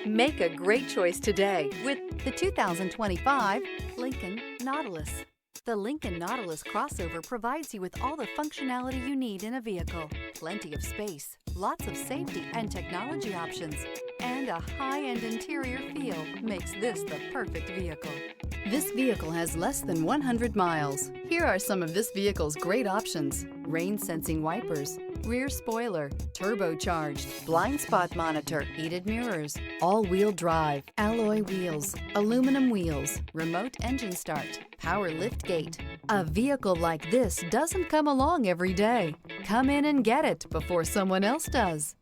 Make a great choice today with the 2025 Lincoln Nautilus. The Lincoln Nautilus crossover provides you with all the functionality you need in a vehicle. Plenty of space, lots of safety and technology options, and a high-end interior feel makes this the perfect vehicle. This vehicle has less than 100 miles. Here are some of this vehicle's great options: rain-sensing wipers, rear spoiler, turbocharged, blind spot monitor, heated mirrors, all-wheel drive, alloy wheels, aluminum wheels, remote engine start, power lift gate. A vehicle like this doesn't come along every day. Come in and get it before someone else does.